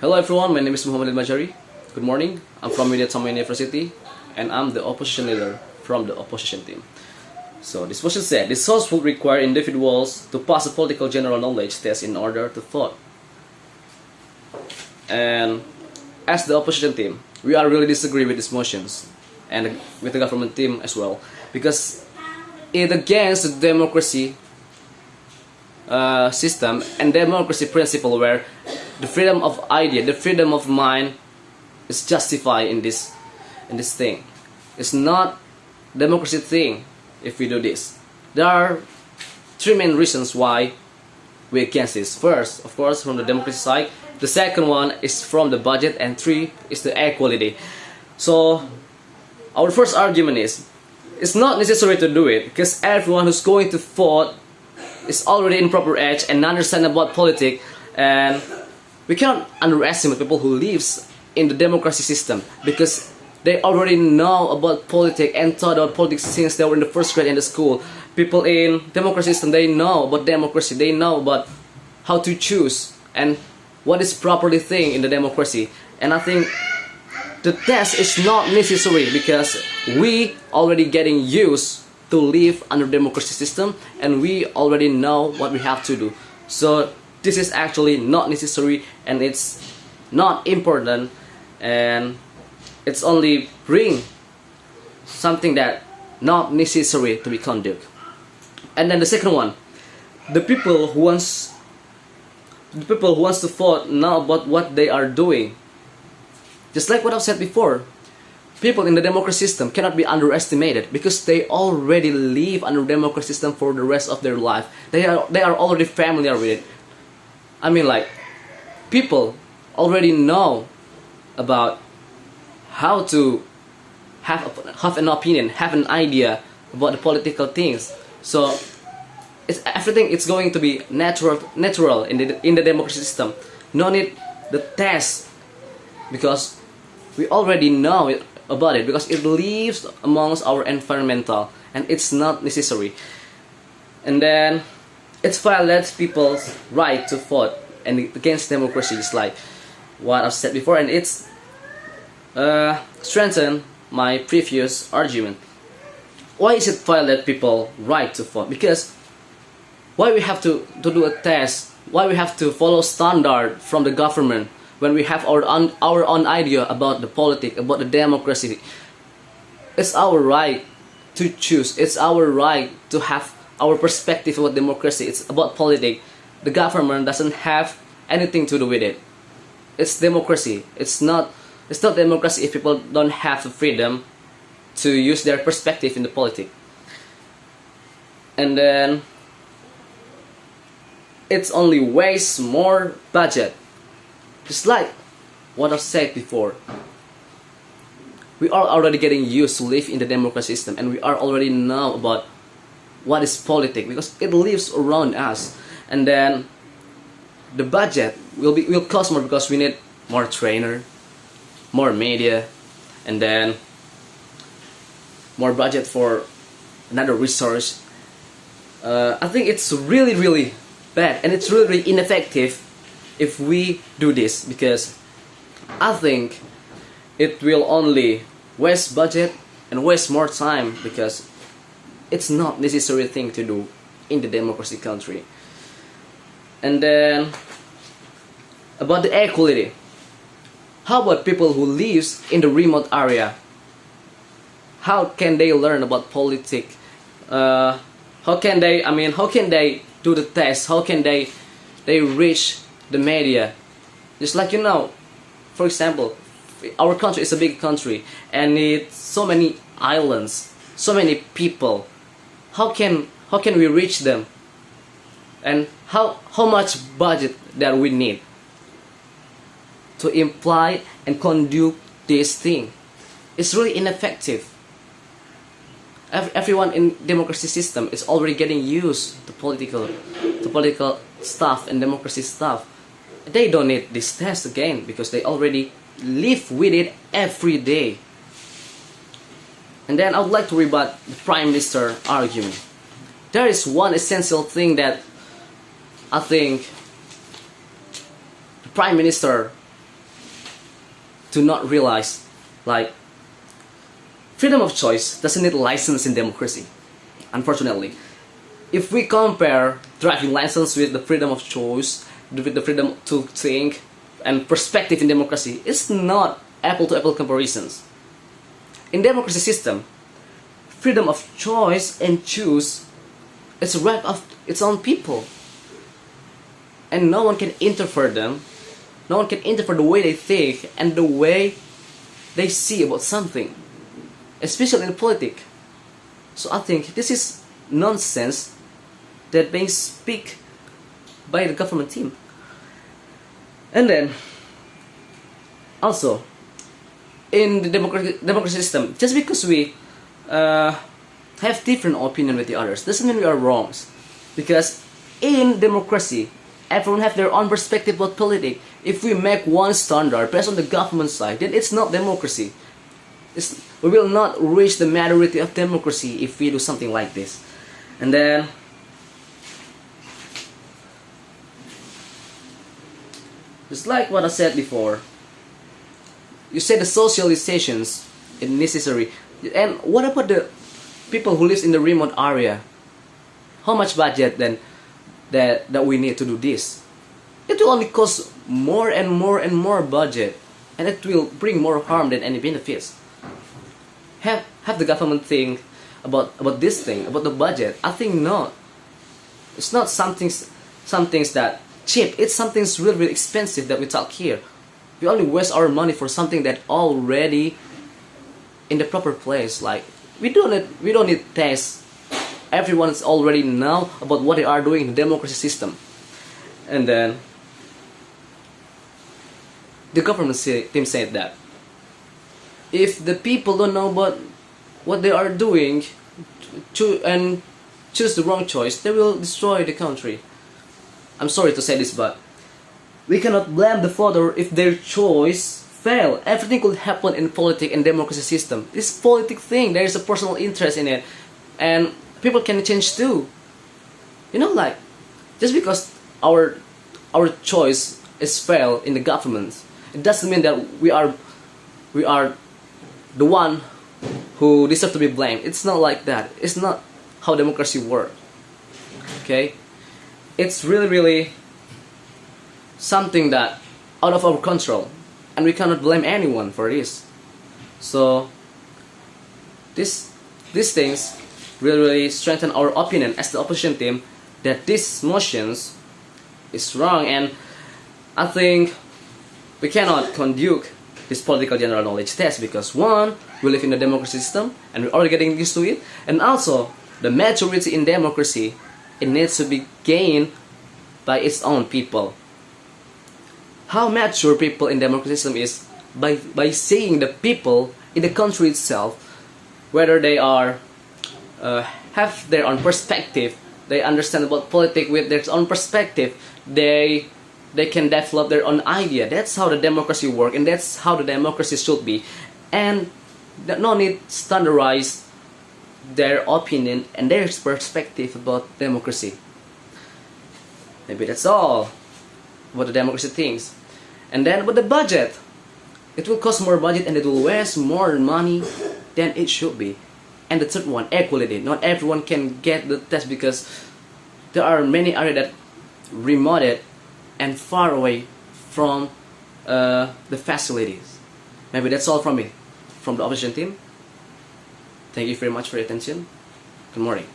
Hello everyone, my name is Azhari. Good morning. I'm from Mediatama University and I'm the opposition leader from the opposition team. So this was said, this source will require individuals to pass a political general knowledge test in order to vote. And as the opposition team, we are really disagree with these motions and with the government team as well, because it against the democracy system and democracy principle where the freedom of idea, the freedom of mind is justified in this thing. It's not democracy thing if we do this. There are three main reasons why we're against this. First, of course, from the democracy side. The second one is from the budget, and three is the equality. So our first argument is it's not necessary to do it because everyone who's going to vote is already in proper age and understand about politics, and we cannot underestimate people who lives in the democracy system because they already know about politics and thought about politics since they were in the first grade in the school. People in democracy system, they know about democracy, they know about how to choose and what is properly thing in the democracy. And I think the test is not necessary because we already getting used to live under democracy system and we already know what we have to do. So this is actually not necessary and it's not important, and it's only bring something that not necessary to be conducted. And then the second one, the people who wants to vote know about what they are doing. Just like what I've said before, people in the democracy system cannot be underestimated because they already live under democracy system for the rest of their life. They are already familiar with it. I mean, like, people already know about how to have an opinion, have an idea about the political things. So everything is going to be natural in the democracy system. No need the test because we already know about it because it lives amongst our environmental and it's not necessary. And then it violates people's right to vote and against democracy, just like what I've said before, and it's strengthen my previous argument. Why is it violate people's right to vote? Because why we have to do a test? Why we have to follow standard from the government when we have our own idea about the politics, about the democracy? It's our right to choose. It's our right to have our perspective about democracy. It's about politics. The government doesn't have anything to do with it. It's democracy. It's not democracy if people don't have the freedom to use their perspective in the politics. And then it's only waste more budget. Just like what I've said before, we are already getting used to live in the democracy system and we are already know about what is politics because it lives around us. And then the budget will cost more because we need more trainer, more media, and then more budget for another resource. I think it's really bad and it's really ineffective if we do this because I think it will only waste budget and waste more time because it's not necessary thing to do in the democracy country. And then about the equality, how about people who lives in the remote area? How can they learn about politics? How can they do the test? How can they reach the media? Just like, you know, for example, our country is a big country and it's so many islands, so many people. How can we reach them? And how much budget that we need to imply and conduct this thing? It's really ineffective. Everyone in democracy system is already getting used to political stuff and democracy stuff. They don't need this test again because they already live with it every day. And then I would like to rebut the Prime Minister argument. There is one essential thing that I think the Prime Minister to not realize, like, freedom of choice doesn't need license in democracy, unfortunately. If we compare driving license with the freedom of choice, with the freedom to think and perspective in democracy, it's not apple to apple comparisons. In democracy system, freedom of choice and choose, it's a right of its own people, and no one can interfere them. No one can interfere the way they think and the way they see about something, especially in politics. So I think this is nonsense that being speak by the government team. And then also in the democracy system, just because we have different opinion with the others doesn't mean we are wrong, because in democracy everyone have their own perspective about politics. If we make one standard based on the government side, then it's not democracy. We will not reach the majority of democracy if we do something like this. And then just like what I said before, you said the socializations is necessary. And what about the people who live in the remote area? How much budget then that we need to do this? It will only cost more and more and more budget, and it will bring more harm than any benefits. Have the government think about this thing, about the budget? I think not. It's not something's that cheap. It's something's really, really expensive that we talk here. We only waste our money for something that already in the proper place. Like we don't need tests. Everyone's already know about what they are doing in the democracy system. And then the government team said that if the people don't know about what they are doing and choose the wrong choice, they will destroy the country. I'm sorry to say this, but we cannot blame the voter if their choice fail. Everything could happen in politics and democracy system. This politic thing, there is a personal interest in it, and people can change too. You know, like just because our choice is fail in the government, it doesn't mean that we are the one who deserve to be blamed. It's not like that. It's not how democracy works. Okay, it's really, really something that out of our control, and we cannot blame anyone for this. So these things really, really strengthen our opinion as the opposition team that these motions is wrong, and I think we cannot conduct this political general knowledge test because one, we live in a democracy system and we're already getting used to it, and also the majority in democracy, it needs to be gained by its own people. How mature people in democracy system is by seeing the people in the country itself, whether they are have their own perspective, they understand about politics with their own perspective, they can develop their own idea. That's how the democracy works, and that's how the democracy should be. And no need standardize their opinion and their perspective about democracy. Maybe that's all about the democracy things. And then about the budget, it will cost more budget and it will waste more money than it should be. And the third one, equality. Not everyone can get the test because there are many areas that remote and far away from the facilities. Maybe that's all from me, from the opposition team. Thank you very much for your attention. Good morning.